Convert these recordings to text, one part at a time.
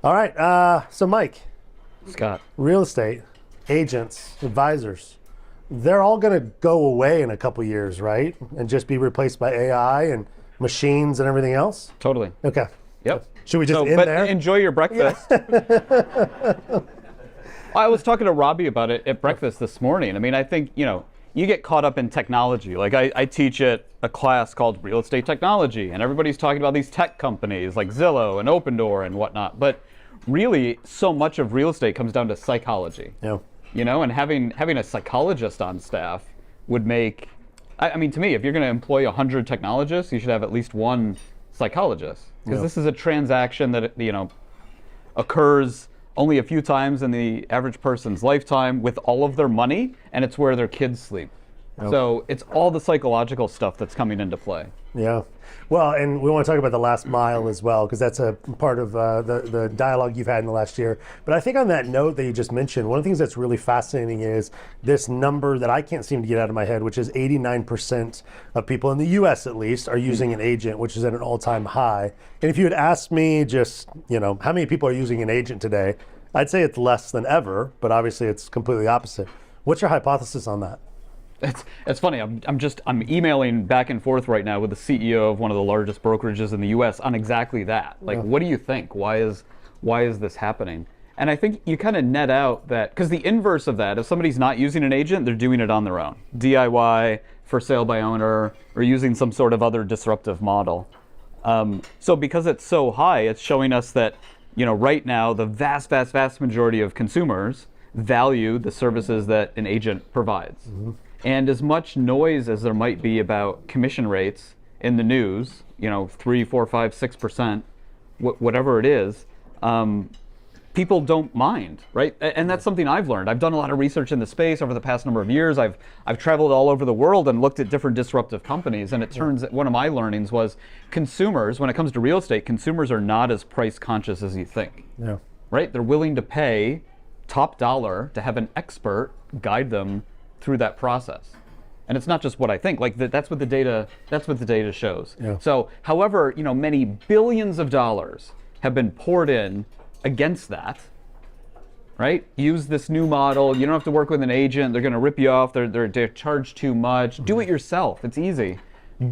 All right. So Mike, Scott. real estate agents, advisors, they're all going to go away in a couple years, right? And just be replaced by AI and machines and everything else? Totally. Okay. Yep. Should we just end but there? enjoy your breakfast. I was talking to Robbie about it at breakfast this morning. I mean, I think, you get caught up in technology. Like I teach at a class called Real Estate Technology, and everybody's talking about these tech companies like Zillow and Opendoor and whatnot. But really, so much of real estate comes down to psychology. Yeah. And having a psychologist on staff would make, I mean, to me, if you're going to employ 100 technologists, you should have at least one psychologist. Because this is a transaction that, occurs only a few times in the average person's lifetime with all of their money, and it's where their kids sleep. Yep. So it's all the psychological stuff that's coming into play. Yeah. Well, and we want to talk about the last mile as well, because that's a part of the dialogue you've had in the last year. But I think on that note that you just mentioned, one of the things that's really fascinating is this number that I can't seem to get out of my head, which is 89% of people in the US at least are using an agent, which is at an all-time high. And if you had asked me just, how many people are using an agent today, I'd say it's less than ever, but obviously it's completely opposite. What's your hypothesis on that? It's funny. I'm emailing back and forth right now with the CEO of one of the largest brokerages in the U.S. on exactly that. Like, what do you think? Why is this happening? And I think you kind of net out that, because the inverse of that, if somebody's not using an agent, they're doing it on their own, DIY, for sale by owner, or using some sort of other disruptive model. So because it's so high, it's showing us that right now the vast majority of consumers value the services that an agent provides. Mm-hmm. And as much noise as there might be about commission rates in the news, 3, 4, 5, 6%, whatever it is, people don't mind, right? And that's something I've learned. I've done a lot of research in the space over the past number of years. I've traveled all over the world and looked at different disruptive companies. And it turns out one of my learnings was consumers, when it comes to real estate, consumers are not as price conscious as you think, right? They're willing to pay top dollar to have an expert guide them through that process. And it's not just what I think, that's what the data shows. Yeah. So however, many billions of dollars have been poured in against that, right? Use this new model. You don't have to work with an agent. They're going to rip you off. They're charged too much. Mm-hmm. Do it yourself. It's easy.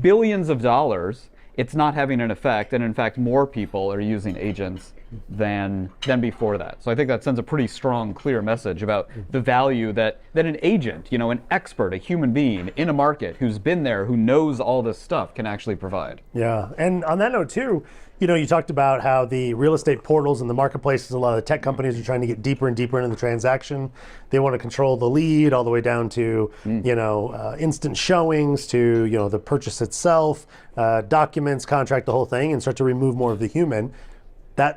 Billions of dollars. It's not having an effect, and in fact, more people are using agents than before that. So I think that sends a pretty strong, clear message about the value that an agent, an expert, a human being in a market who's been there, who knows all this stuff, can actually provide. Yeah, and on that note too, you talked about how the real estate portals and the marketplaces, a lot of the tech companies are trying to get deeper and deeper into the transaction. They want to control the lead all the way down to, instant showings to, the purchase itself, documents, contract, the whole thing, and start to remove more of the human.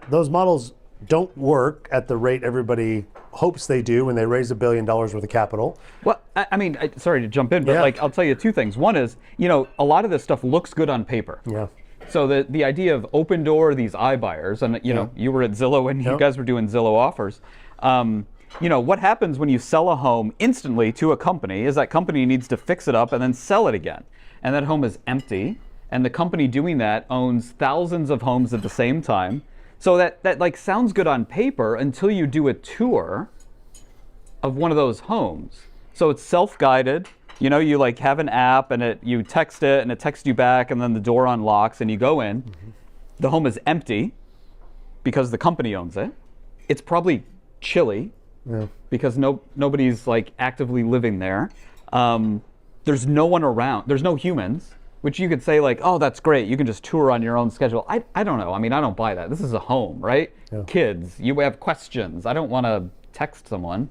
Those models don't work at the rate everybody hopes they do when they raise $1 billion worth of capital. Well, I mean, sorry to jump in, but I'll tell you two things. One is, a lot of this stuff looks good on paper. Yeah. So the idea of Opendoor, these iBuyers, and you were at Zillow and you guys were doing Zillow offers. What happens when you sell a home instantly to a company is that company needs to fix it up and then sell it again. And that home is empty, and the company doing that owns thousands of homes at the same time. So that sounds good on paper until you do a tour of one of those homes. So it's self-guided. You have an app and you text it and it texts you back, and then the door unlocks and you go in. Mm-hmm. The home is empty because the company owns it. It's probably chilly because nobody's actively living there. There's no one around. There's no humans, which you could say oh, that's great. You can just tour on your own schedule. I don't know. I mean, I don't buy that. This is a home, right? Yeah. Kids, you have questions. I don't want to text someone.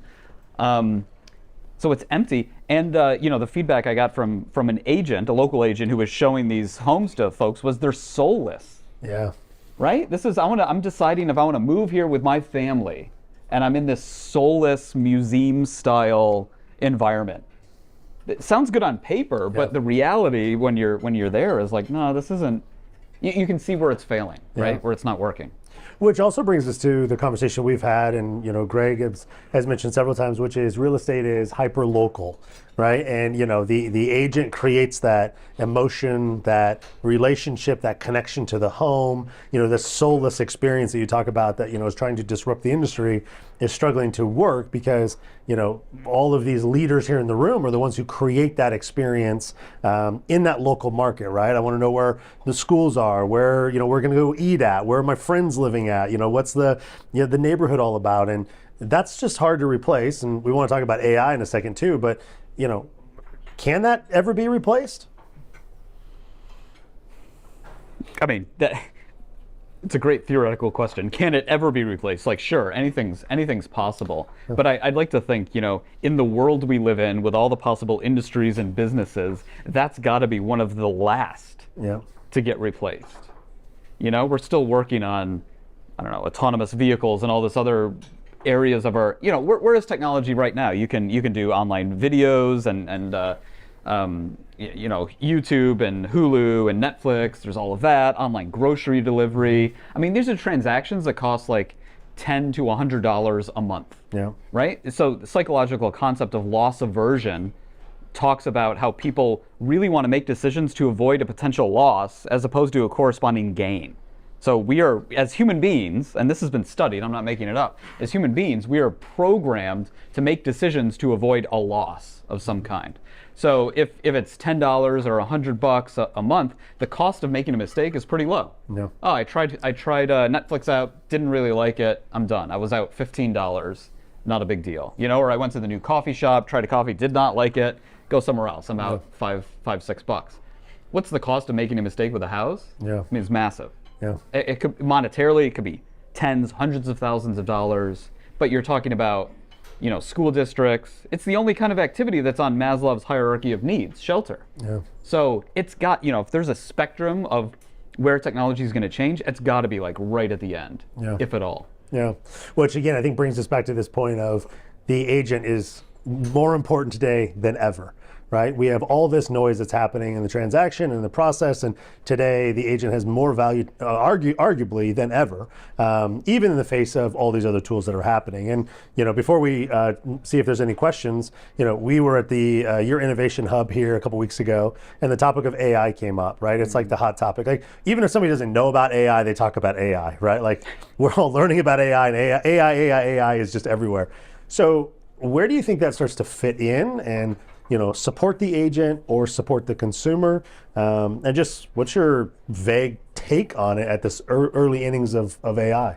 So it's empty. And the feedback I got from an agent, a local agent who was showing these homes to folks, was they're soulless. Yeah. Right? I'm deciding if I want to move here with my family, and I'm in this soulless museum style environment. It sounds good on paper, but the reality when you're there is no, this isn't. You can see where it's failing, right? Where it's not working. Which also brings us to the conversation we've had, and Greg has mentioned several times, which is real estate is hyperlocal. right? And the agent creates that emotion, that relationship, that connection to the home. This soulless experience that you talk about that is trying to disrupt the industry is struggling to work because all of these leaders here in the room are the ones who create that experience in that local market, right? I want to know where the schools are, where we're going to go eat at, where are my friends living at, what's the neighborhood all about, and that's just hard to replace. And we want to talk about AI in a second too, but can that ever be replaced? I mean, it's a great theoretical question. Can it ever be replaced? Like, sure, anything's possible. But I'd like to think, in the world we live in, with all the possible industries and businesses, that's got to be one of the last to get replaced. We're still working on, I don't know, autonomous vehicles and all this other areas of our, where is technology right now? You can do online videos and YouTube and Hulu and Netflix. There's all of that. Online grocery delivery. I mean, these are transactions that cost like $10 to $100 a month. Yeah. Right. So the psychological concept of loss aversion talks about how people really want to make decisions to avoid a potential loss as opposed to a corresponding gain. So we are, as human beings, and this has been studied, I'm not making it up, as human beings, we are programmed to make decisions to avoid a loss of some kind. So if it's $10 or $100 a month, the cost of making a mistake is pretty low. Yeah. Oh, I tried Netflix out, didn't really like it, I'm done. I was out $15, not a big deal. Or I went to the new coffee shop, tried a coffee, did not like it, go somewhere else. I'm out $5-6. What's the cost of making a mistake with a house? Yeah. I mean, it's massive. Yeah. It could monetarily, it could be tens, hundreds of thousands of dollars, but you're talking about, school districts. It's the only kind of activity that's on Maslow's hierarchy of needs, shelter. Yeah. So it's got, if there's a spectrum of where technology is going to change, it's got to be like right at the end, if at all. Yeah. Which again, I think brings us back to this point of the agent is more important today than ever. Right? We have all this noise that's happening in the transaction and the process, and today the agent has more value, arguably, than ever, even in the face of all these other tools that are happening. And before we see if there's any questions, we were at the Your Innovation Hub here a couple weeks ago, and the topic of AI came up. Right? It's like the hot topic. Like even if somebody doesn't know about AI, they talk about AI. Right? Like we're all learning about AI, and AI is just everywhere. So where do you think that starts to fit in and support the agent or support the consumer? And just what's your vague take on it at this early innings of AI?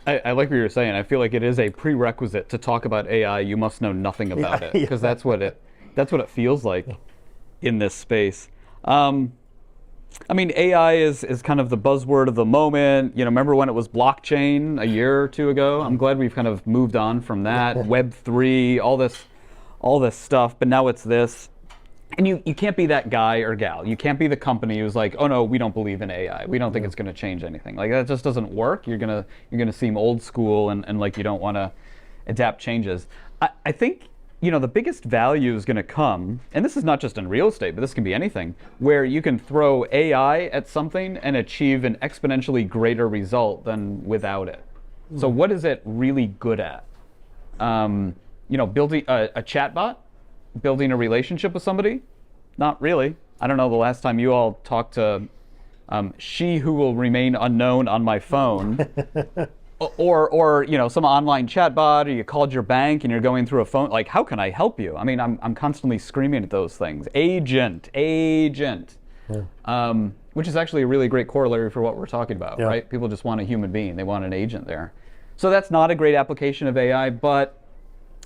I like what you're saying. I feel like it is a prerequisite to talk about AI. You must know nothing about it because that's what it feels like in this space. I mean, AI is kind of the buzzword of the moment. Remember when it was blockchain a year or two ago? I'm glad we've kind of moved on from that. Web3, all this stuff, but now it's this. And you can't be that guy or gal. You can't be the company who's like, oh no, we don't believe in AI. We don't think it's going to change anything. Like that just doesn't work. You're gonna seem old school and like you don't want to adapt changes. I think the biggest value is going to come, and this is not just in real estate, but this can be anything, where you can throw AI at something and achieve an exponentially greater result than without it. So what is it really good at? Building a chatbot, building a relationship with somebody? Not really. I don't know the last time you all talked to she who will remain unknown on my phone, or some online chatbot, or you called your bank and you're going through a phone. Like, how can I help you? I mean, I'm constantly screaming at those things. Agent. Which is actually a really great corollary for what we're talking about, right? People just want a human being. They want an agent there. So that's not a great application of AI, but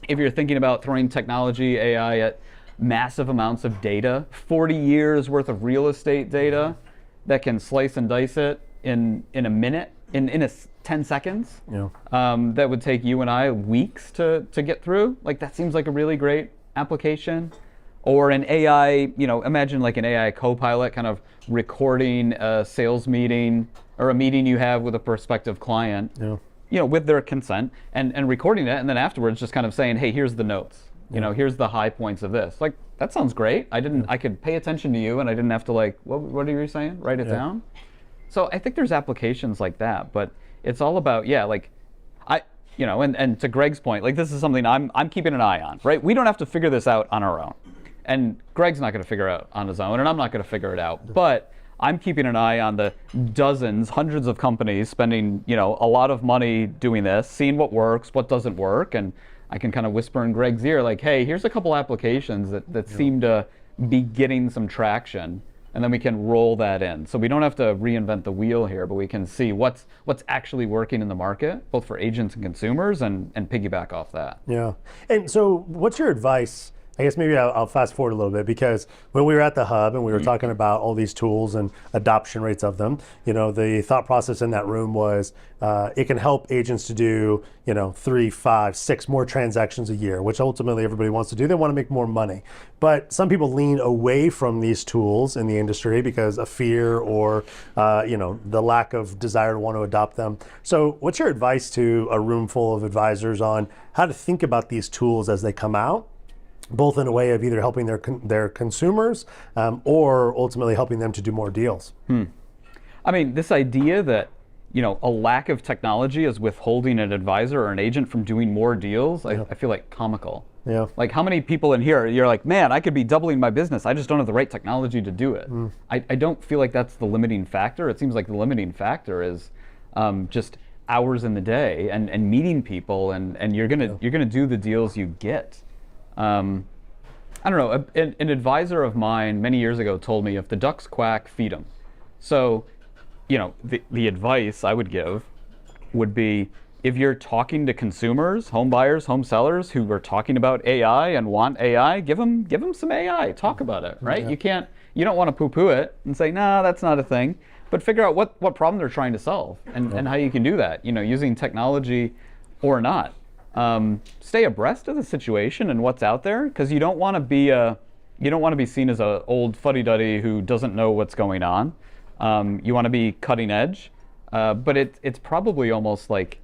if you're thinking about throwing technology, AI at massive amounts of data, 40 years worth of real estate data that can slice and dice it in a minute, in 10 seconds, that would take you and I weeks to get through. Like that seems like a really great application. Or an AI, imagine like an AI co-pilot kind of recording a sales meeting or a meeting you have with a prospective client. With their consent and recording it, and then afterwards just kind of saying, hey, here's the notes. Here's the high points of this. Like, that sounds great. I could pay attention to you and I didn't have to like, what are you saying? Write it down. So I think there's applications like that, but it's all about, and to Greg's point, like this is something I'm keeping an eye on, right? We don't have to figure this out on our own. And Greg's not going to figure it out on his own, and I'm not going to figure it out. But I'm keeping an eye on the dozens, hundreds of companies spending, a lot of money doing this, seeing what works, what doesn't work, and I can kind of whisper in Greg's ear, like, hey, here's a couple applications that seem to be getting some traction, and then we can roll that in. So we don't have to reinvent the wheel here, but we can see what's actually working in the market, both for agents and consumers, and piggyback off that. Yeah. And so what's your advice? I guess maybe I'll fast forward a little bit, because when we were at the hub and we were talking about all these tools and adoption rates of them, the thought process in that room was it can help agents to do, 3, 5, 6 more transactions a year, which ultimately everybody wants to do. They want to make more money. But some people lean away from these tools in the industry because of fear or, the lack of desire to want to adopt them. So what's your advice to a room full of advisors on how to think about these tools as they come out, both in a way of either helping their consumers or ultimately helping them to do more deals? I mean, this idea that a lack of technology is withholding an advisor or an agent from doing more deals, I feel like comical. Yeah. Like, how many people in here, you're like, man, I could be doubling my business. I just don't have the right technology to do it. I don't feel like that's the limiting factor. It seems like the limiting factor is just hours in the day and meeting people, and you're gonna do the deals you get. I don't know, an advisor of mine many years ago told me, if the ducks quack, feed them. So, the advice I would give would be, if you're talking to consumers, home buyers, home sellers who are talking about AI and want AI, give them some AI, talk about it, right? Yeah. You don't want to poo-poo it and say, nah, that's not a thing, but figure out what problem they're trying to solve and how you can do that, using technology or not. Stay abreast of the situation and what's out there, because you don't want to be seen as an old fuddy-duddy who doesn't know what's going on. You want to be cutting edge, but it's probably almost like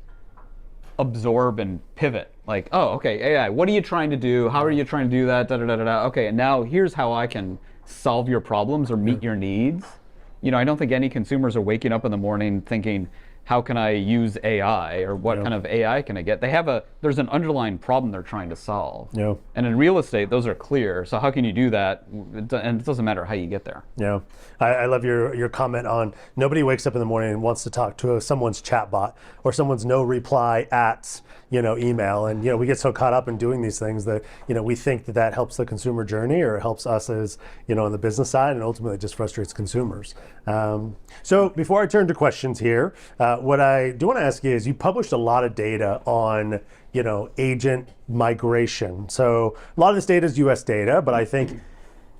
absorb and pivot. Like, oh, okay, AI, what are you trying to do? How are you trying to do that? Da, da, da, da, da. Okay, and now here's how I can solve your problems or meet your needs. I don't think any consumers are waking up in the morning thinking, how can I use AI, or what kind of AI can I get? There's an underlying problem they're trying to solve. Yeah. And in real estate, those are clear. So how can you do that? And it doesn't matter how you get there. Yeah. I love your comment on, nobody wakes up in the morning and wants to talk to someone's chatbot or someone's no reply at, email. And, we get so caught up in doing these things that, we think that helps the consumer journey, or it helps us as, on the business side, and ultimately it just frustrates consumers. So before I turn to questions here, what I do want to ask you is, you published a lot of data on, agent migration. So a lot of this data is US data, but I think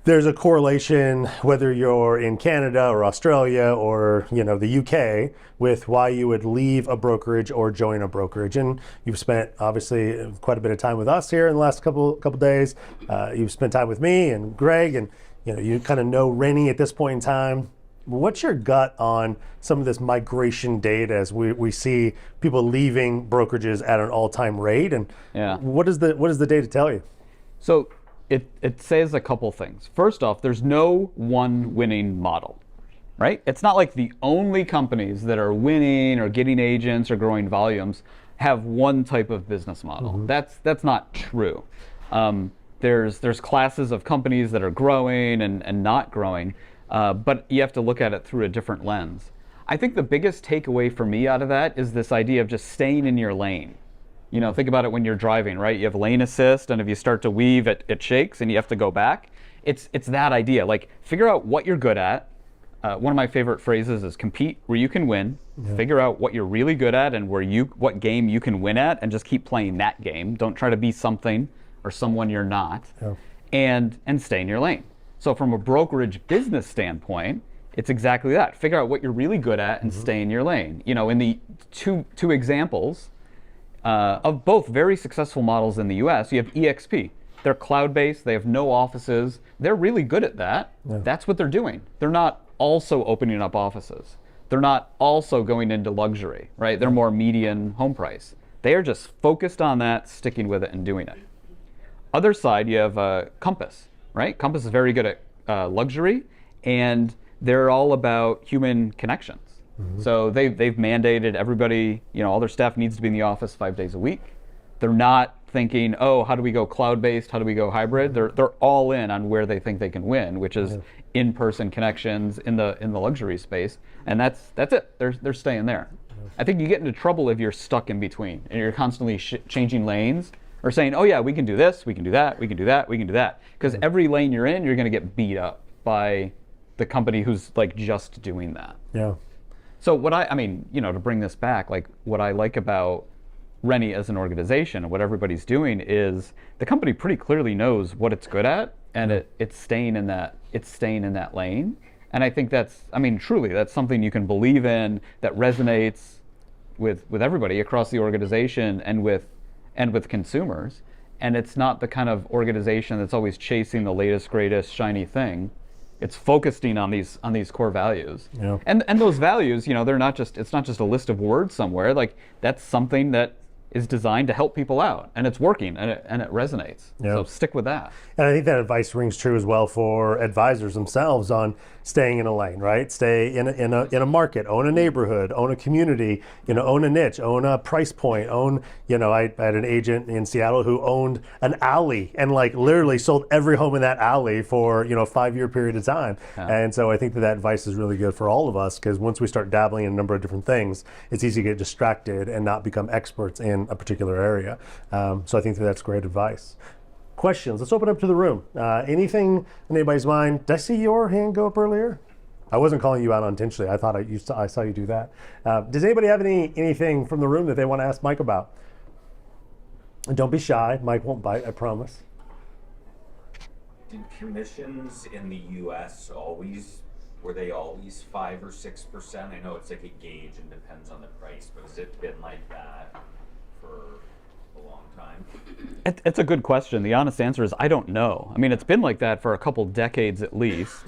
there's a correlation, whether you're in Canada or Australia or the UK, with why you would leave a brokerage or join a brokerage. And you've spent obviously quite a bit of time with us here in the last couple days. You've spent time with me and Greg, and you kind of know Rennie at this point in time. What's your gut on some of this migration data as we see people leaving brokerages at an all-time rate? And what does the data tell you? So it says a couple things. First off, there's no one winning model, right? It's not like the only companies that are winning or getting agents or growing volumes have one type of business model. That's not true. There's classes of companies that are growing and not growing, but you have to look at it through a different lens. I think the biggest takeaway for me out of that is this idea of just staying in your lane. Think about it when you're driving, right? You have lane assist, and if you start to weave, it shakes and you have to go back. It's that idea. Like, figure out what you're good at. One of my favorite phrases is compete where you can win. Yeah. Figure out what you're really good at and what game you can win at, and just keep playing that game. Don't try to be something or someone you're not. Yeah. And stay in your lane. So from a brokerage business standpoint, it's exactly that. Figure out what you're really good at and stay in your lane. In the two examples of both very successful models in the US, you have EXP. They're cloud-based, they have no offices. They're really good at that. Yeah. That's what they're doing. They're not also opening up offices. They're not also going into luxury, right? They're more median home price. They are just focused on that, sticking with it and doing it. Other side, you have Compass, right? Compass is very good at luxury, and they're all about human connections. So they've mandated everybody, all their staff needs to be in the office 5 days a week. They're not thinking, oh, how do we go cloud-based? How do we go hybrid? They're all in on where they think they can win, which is in-person connections in the luxury space, and that's it. They're staying there. I think you get into trouble if you're stuck in between and you're constantly changing lanes or saying, oh yeah, we can do this, we can do that, we can do that, we can do that. Because every lane you're in, you're going to get beat up by the company who's like just doing that. Yeah. So what I mean, you know, to bring this back, like what I like about Rennie as an organization and what everybody's doing is the company pretty clearly knows what it's good at, and it's staying in that lane. And I think that's, I mean, truly, that's something you can believe in, that resonates with everybody across the organization and with consumers. And it's not the kind of organization that's always chasing the latest, greatest, shiny thing. It's focusing on these core values. Yeah. And those values, you know, it's not just a list of words somewhere. Like, that's something that is designed to help people out, and it's working, and it resonates. Yeah. So stick with that. And I think that advice rings true as well for advisors themselves on staying in a lane, right? Stay in a market, own a neighborhood, own a community, you know, own a niche, own a price point, own, you know, I had an agent in Seattle who owned an alley and like literally sold every home in that alley for, you know, a 5-year period of time. Yeah. And so I think that advice is really good for all of us, because once we start dabbling in a number of different things, it's easy to get distracted and not become experts in a particular area. So I think that that's great advice. Questions? Let's open up to the room. Anything in anybody's mind? Did I see your hand go up earlier? I wasn't calling you out unintentionally. I thought I saw you do that. Does anybody have anything from the room that they want to ask Mike about? And don't be shy. Mike won't bite, I promise. Did commissions in the U.S. were they always 5 or 6%? I know it's like a gauge and depends on the price, but has it been like that for a long time? It's a good question. The honest answer is I don't know. I mean, it's been like that for a couple decades at least.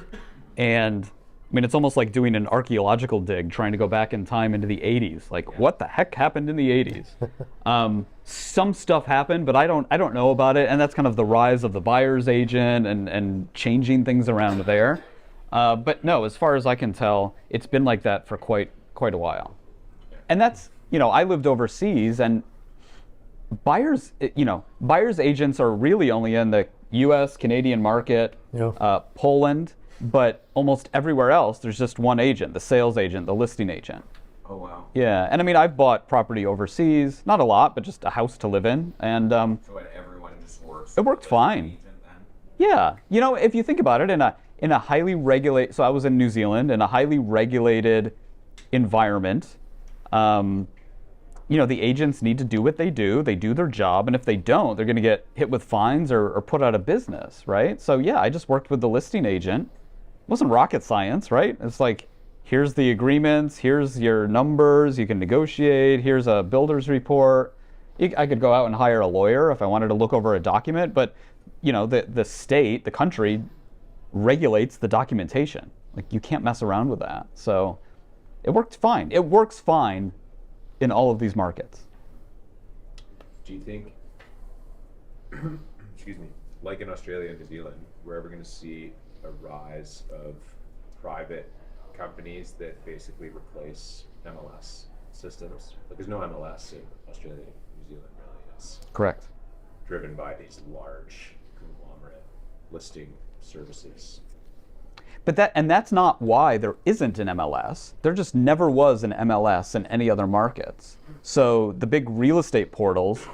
And I mean, it's almost like doing an archaeological dig, trying to go back in time into the 80s. Like, what the heck happened in the 80s? Some stuff happened, but I don't know about it. And that's kind of the rise of the buyer's agent and changing things around there. But no, as far as I can tell, it's been like that for quite a while. And that's, you know, I lived overseas, and buyers agents are really only in the U.S., Canadian market, Poland, but almost everywhere else, there's just one agent, the sales agent, the listing agent. Oh, wow. Yeah, and I mean, I've bought property overseas, not a lot, but just a house to live in, and So everyone just works? it worked fine. Agent then? Yeah, you know, if you think about it, in a highly regulated, so I was in New Zealand, in a highly regulated environment, you know, the agents need to do what they do their job, and if they don't, they're going to get hit with fines or put out of business, right? So yeah, I just worked with the listing agent. It wasn't rocket science, right? It's like, here's the agreements, here's your numbers, you can negotiate, here's a builder's report. I could go out and hire a lawyer if I wanted to look over a document, but you know, the state, the country regulates the documentation. Like, you can't mess around with that. So it worked fine. It works fine in all of these markets. Do you think, excuse me, like in Australia and New Zealand, we're ever going to see a rise of private companies that basically replace MLS systems? Like, there's no MLS in Australia and New Zealand, really. It's Correct. driven by these large conglomerate listing services. But that's not why there isn't an MLS. There just never was an MLS in any other markets. So the big real estate portals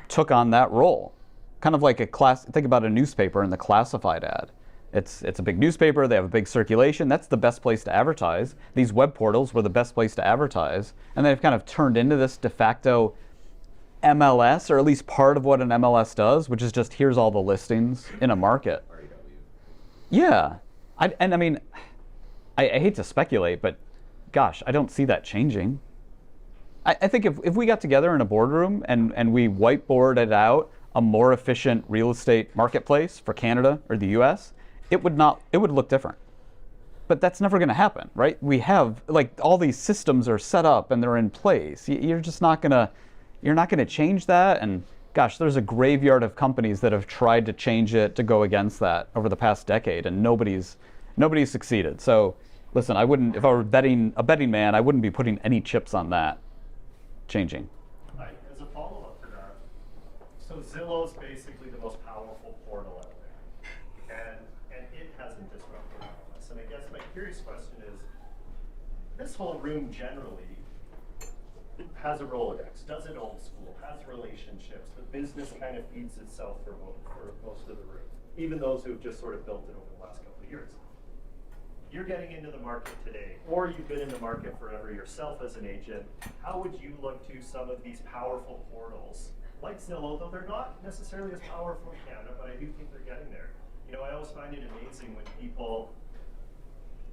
took on that role. Kind of like think about a newspaper and the classified ad. It's a big newspaper, they have a big circulation, that's the best place to advertise. These web portals were the best place to advertise. And they've kind of turned into this de facto MLS, or at least part of what an MLS does, which is just, here's all the listings in a market. Yeah. I mean, I hate to speculate, but gosh, I don't see that changing. I think if we got together in a boardroom and we whiteboarded out a more efficient real estate marketplace for Canada or the US, it would look different. But that's never going to happen, right? We have, like, all these systems are set up and they're in place. You're not going to change that. And gosh, there's a graveyard of companies that have tried to change it to go against that over the past decade, and nobody's succeeded. So listen, if I were a betting man, I wouldn't be putting any chips on that changing. As a follow-up to that, so So Zillow's basically the most powerful portal out there, and it hasn't disrupted MLS. And I guess my curious question is, this whole room generally has a Rolodex, does it old school, has relationships. The business kind of feeds itself for most of the room, even those who've just sort of built it over the last couple of years. You're getting into the market today, or you've been in the market forever yourself as an agent. How would you look to some of these powerful portals, like Zillow, though they're not necessarily as powerful in Canada, but I do think they're getting there. You know, I always find it amazing when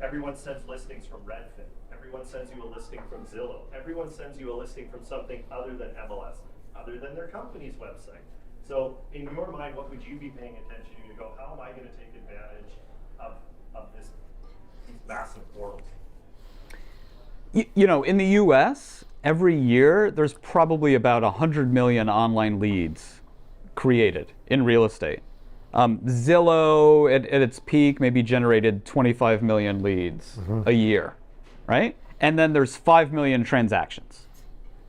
everyone sends listings from Redfin, everyone sends you a listing from Zillow, everyone sends you a listing from something other than MLS, other than their company's website. So in your mind, what would you be paying attention to go, how am I going to take advantage of these massive portals? You know, in the US, every year there's probably about 100 million online leads created in real estate. Zillow at its peak maybe generated 25 million leads a year, right? And then there's 5 million transactions.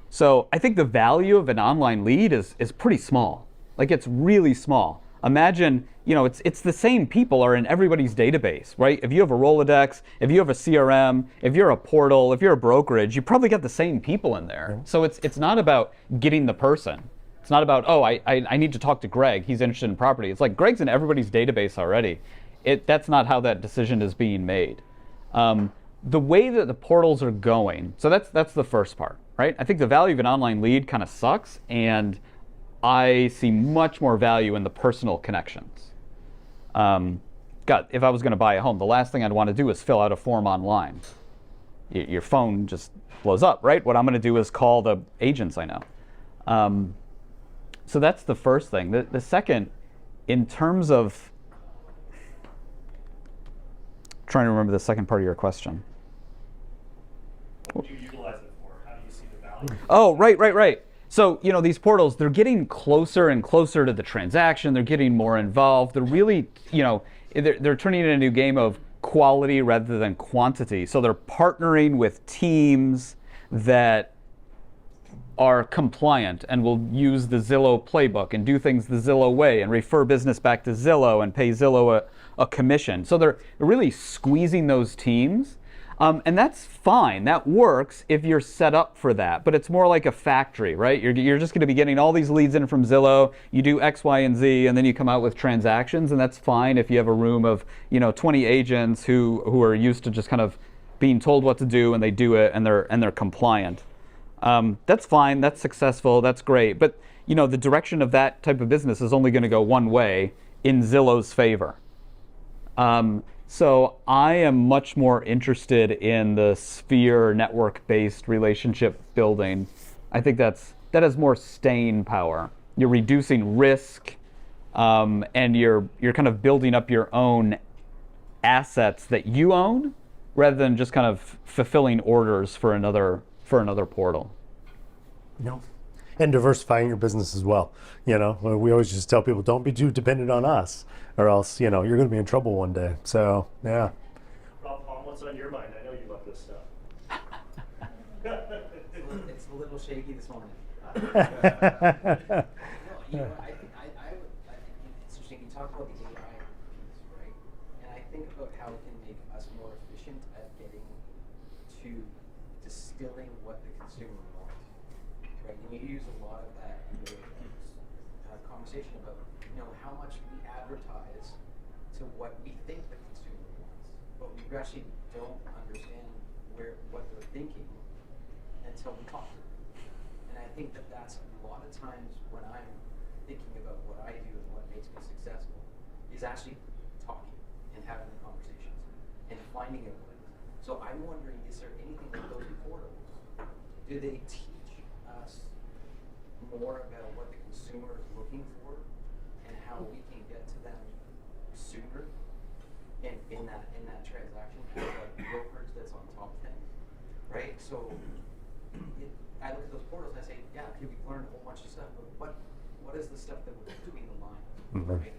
So I think the value of an online lead is pretty small. Like, it's really small. Imagine, you know, it's the same people are in everybody's database, right? If you have a Rolodex, if you have a CRM, if you're a portal, if you're a brokerage, you probably got the same people in there. So it's not about getting the person. It's not about, oh, I need to talk to Greg, he's interested in property. It's like, Greg's in everybody's database already. That's not how that decision is being made. The way that the portals are going, so that's the first part, right? I think the value of an online lead kind of sucks, and I see much more value in the personal connections. If I was going to buy a home, the last thing I'd want to do is fill out a form online. Your phone just blows up, right? What I'm going to do is call the agents I know. So that's the first thing. The second, in terms of, trying to remember the second part of your question. What do you utilize it for? How do you see the value? Oh, right. So, you know, these portals, they're getting closer and closer to the transaction. They're getting more involved. They're really, you know, they're turning it into a game of quality rather than quantity. So they're partnering with teams that are compliant and will use the Zillow playbook and do things the Zillow way and refer business back to Zillow and pay Zillow a commission. So they're really squeezing those teams. And that's fine. That works if you're set up for that. But it's more like a factory, right? You're just going to be getting all these leads in from Zillow. You do X, Y, and Z, and then you come out with transactions. And that's fine if you have a room of 20 agents who are used to just kind of being told what to do, and they do it, and they're compliant. That's fine. That's successful. That's great. But the direction of that type of business is only going to go one way, in Zillow's favor. So I am much more interested in the Sphere network-based relationship building. I think that has more staying power. You're reducing risk, and you're kind of building up your own assets that you own, rather than just kind of fulfilling orders for another portal. No. And diversifying your business as well. We always just tell people, don't be too dependent on us, or else, you're going to be in trouble one day. So, yeah. Rob, what's on your mind? I know you love this stuff. It's a little shaky this morning. No, I think it's interesting. You talk about the AI piece, right? And I think about how it can make us more efficient at getting to distilling what the consumer wants, right? And you use a lot of that in the conversation about, how much we advertise to what we think the consumer wants, but we actually don't understand what they're thinking until we talk to them. And I think that's a lot of times when I'm thinking about what I do and what makes me successful is actually talking and having the conversations and finding out what it is. So I'm wondering, is there anything like those portals? Do they teach us more about what the consumer is looking for and how we can get to them sooner in that transaction as a brokerage that's on top of things, right? So I look at those portals and I say, yeah, okay, we've learned a whole bunch of stuff, but what is the stuff that was between the lines, right?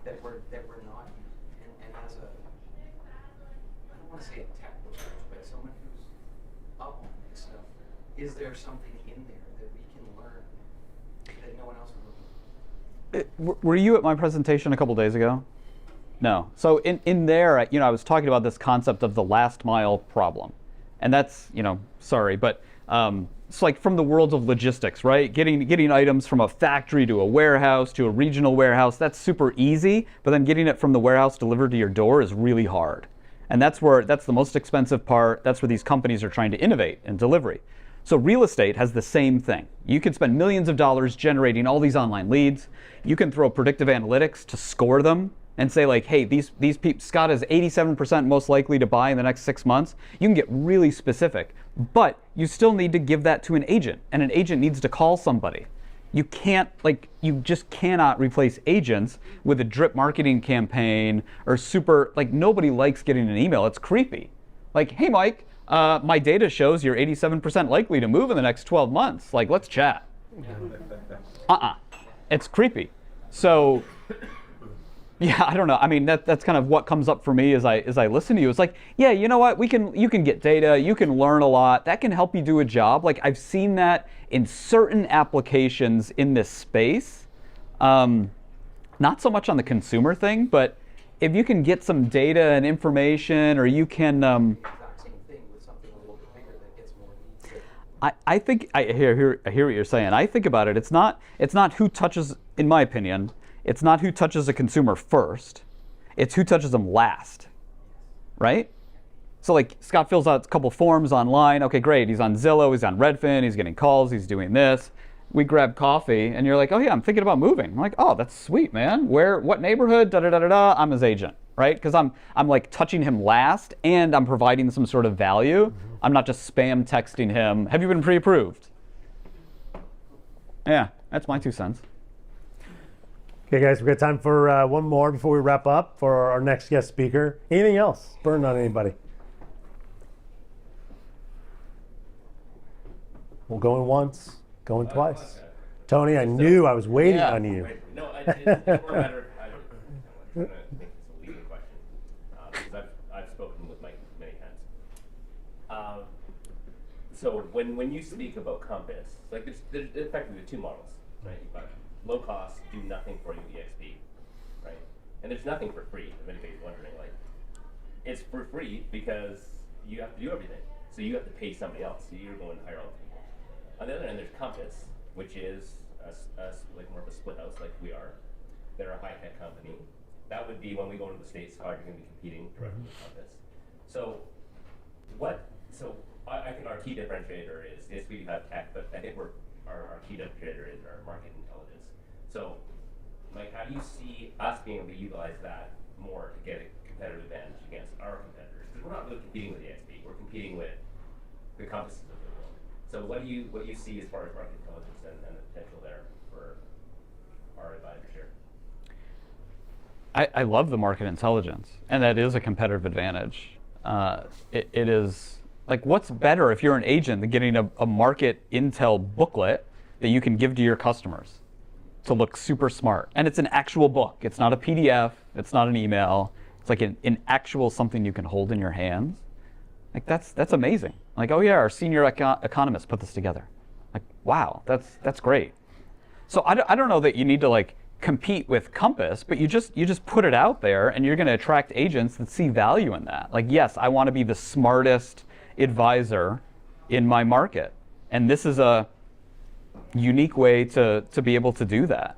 That we're not using, and as a, I don't want to say a tech brokerage, but someone who's up on this stuff, is there something in there that we can learn that no one else is looking Were you at my presentation a couple days ago? No. So in there, I was talking about this concept of the last mile problem, and that's, sorry, but it's like from the world of logistics, right? Getting items from a factory to a warehouse to a regional warehouse, that's super easy, but then getting it from the warehouse delivered to your door is really hard. And that's the most expensive part. That's where these companies are trying to innovate in delivery. So real estate has the same thing. You can spend millions of dollars generating all these online leads. You can throw predictive analytics to score them and say like, hey, these people, Scott is 87% most likely to buy in the next 6 months. You can get really specific, but you still need to give that to an agent, and an agent needs to call somebody. You just cannot replace agents with a drip marketing campaign or nobody likes getting an email. It's creepy. Like, hey, Mike, my data shows you're 87% likely to move in the next 12 months. Like, let's chat. It's creepy. So, yeah, I don't know. I mean, that's kind of what comes up for me as I listen to you. It's like, yeah, you know what? You can get data, you can learn a lot. That can help you do a job. Like, I've seen that in certain applications in this space. Not so much on the consumer thing, but if you can get some data and information, or you can. Exact same thing with something a little bit bigger that gets more needs. I think I hear what you're saying. I think about it. It's not who touches, in my opinion. It's not who touches a consumer first, it's who touches them last, right? So like Scott fills out a couple forms online. Okay, great, he's on Zillow, he's on Redfin, he's getting calls, he's doing this. We grab coffee and you're like, oh yeah, I'm thinking about moving. I'm like, oh, that's sweet, man. Where, what neighborhood, da-da-da-da-da, I'm his agent, right? Because I'm like touching him last and I'm providing some sort of value. Mm-hmm. I'm not just spam texting him, have you been pre-approved? Yeah, that's my 2 cents. Okay, guys, we've got time for one more before we wrap up for our next guest speaker. Anything else? Burn on anybody? Well, going once, going twice. Tony, I knew I was waiting on you. No, it's more a matter of, I'm trying to make this a leading question, because I've spoken with Mike many times. So when you speak about Compass, like there's effectively 2 models, right? You've got low cost, do nothing for you EXP, right? And there's nothing for free, if anybody's wondering. Like, it's for free because you have to do everything. So you have to pay somebody else. So you're going to hire all the people. On the other end, there's Compass, which is us like more of a split house like we are. They're a high-tech company. That would be when we go into the States, how you're going to be competing directly with Compass. So I think our key differentiator is, yes, we have tech, but I think our key differentiator is our market intelligence. So, Mike, how do you see us being able to utilize that more to get a competitive advantage against our competitors? Because we're not really competing with the XP, we're competing with the Compasses of the world. So what do you see as far as market intelligence and the potential there for our advisors here? I love the market intelligence, and that is a competitive advantage. It is, like, what's better if you're an agent than getting a market intel booklet that you can give to your customers to look super smart? And it's an actual book. It's not a PDF. It's not an email. It's like an actual something you can hold in your hands. Like, that's amazing. Like, oh yeah, our senior economist put this together. Like, wow, that's great. So I don't know that you need to like compete with Compass, but you just put it out there, and you're going to attract agents that see value in that. Like, yes, I want to be the smartest advisor in my market, and this is a unique way to be able to do that.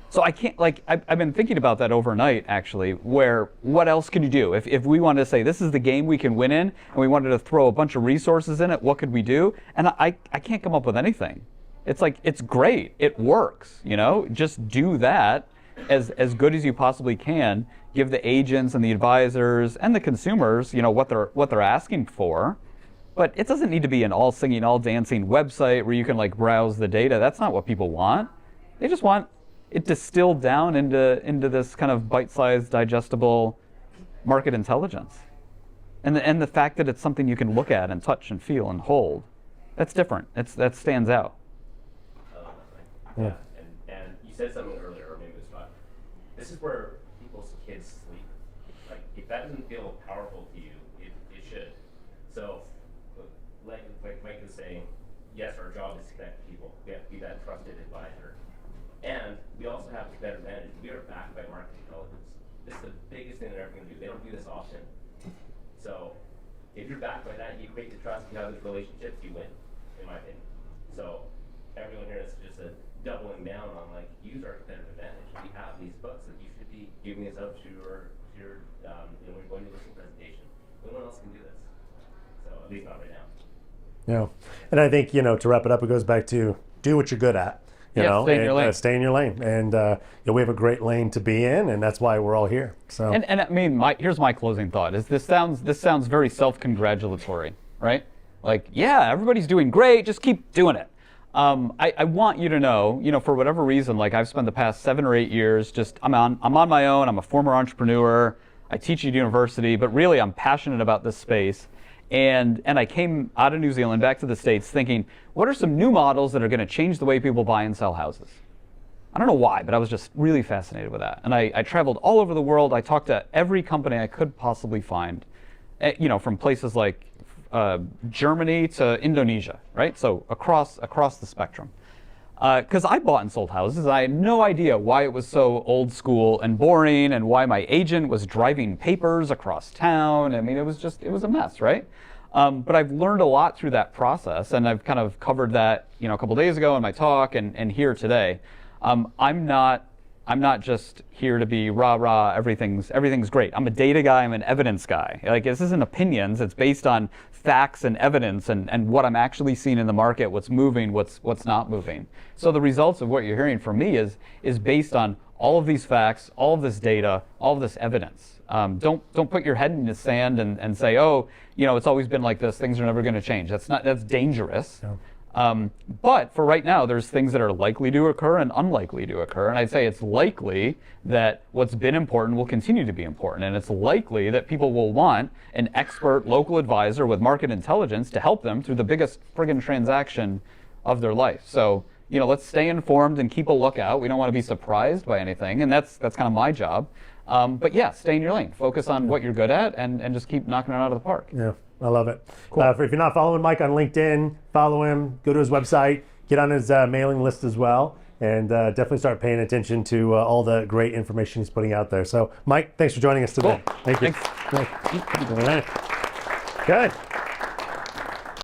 So I can't, like, I've been thinking about that overnight, actually, where what else can you do? If we wanted to say, this is the game we can win in, and we wanted to throw a bunch of resources in it, what could we do? And I can't come up with anything. It's like, it's great, it works, you know? Just do that as good as you possibly can. Give the agents and the advisors and the consumers, you know, what they're asking for. But it doesn't need to be an all singing, all dancing website where you can like browse the data. That's not what people want. They just want it distilled down into this kind of bite-sized, digestible market intelligence. And the fact that it's something you can look at and touch and feel and hold, that's different. That stands out. Yeah. And you said something earlier, or maybe it was Scott. This is where people's kids sleep. Like, if that doesn't feel powerful to you, it should. So, like Mike was saying, yes, our job is to connect people. We have to be that trusted advisor. And we also have a better advantage. We are backed by market intelligence. This is the biggest thing they're ever going to do. They don't do this often. So if you're backed by that, you create the trust, you have those relationships, you win, in my opinion. So everyone here is just a doubling down on like, use our competitive advantage. We have these books that you should be giving this out to your when you're going to listen presentation. No one else can do this. So at least not right now. Yeah, and I think, to wrap it up, it goes back to do what you're good at. Stay in your lane. Stay in your lane, and we have a great lane to be in, and that's why we're all here. So, and I mean, here's my closing thought: is this sounds very self-congratulatory, right? Like, yeah, everybody's doing great, just keep doing it. I want you to know, for whatever reason, like I've spent the past 7 or 8 years I'm on my own. I'm a former entrepreneur. I teach at university, but really I'm passionate about this space. And I came out of New Zealand back to the States thinking, what are some new models that are going to change the way people buy and sell houses? I don't know why, but I was just really fascinated with that. And I traveled all over the world. I talked to every company I could possibly find, from places like Germany to Indonesia, right? So across the spectrum. Because I bought and sold houses. I had no idea why it was so old school and boring, and why my agent was driving papers across town. I mean, it was a mess, right? But I've learned a lot through that process, and I've kind of covered that, a couple days ago in my talk and here today. I'm not just here to be rah-rah, everything's great. I'm a data guy, I'm an evidence guy. Like, this isn't opinions, it's based on facts and evidence and what I'm actually seeing in the market, what's moving, what's not moving. So the results of what you're hearing from me is based on all of these facts, all of this data, all of this evidence. Don't put your head in the sand and say, oh, it's always been like this, things are never going to change. That's dangerous. Yeah. But for right now, there's things that are likely to occur and unlikely to occur. And I'd say it's likely that what's been important will continue to be important. And it's likely that people will want an expert local advisor with market intelligence to help them through the biggest friggin' transaction of their life. So, let's stay informed and keep a lookout. We don't want to be surprised by anything. And that's kind of my job. But yeah, stay in your lane. Focus on what you're good at and just keep knocking it out of the park. Yeah. I love it. Cool. If you're not following Mike on LinkedIn, follow him, go to his website, get on his mailing list as well, and definitely start paying attention to all the great information he's putting out there. So, Mike, thanks for joining us today. Cool. Thank you. Thanks. All right. Good.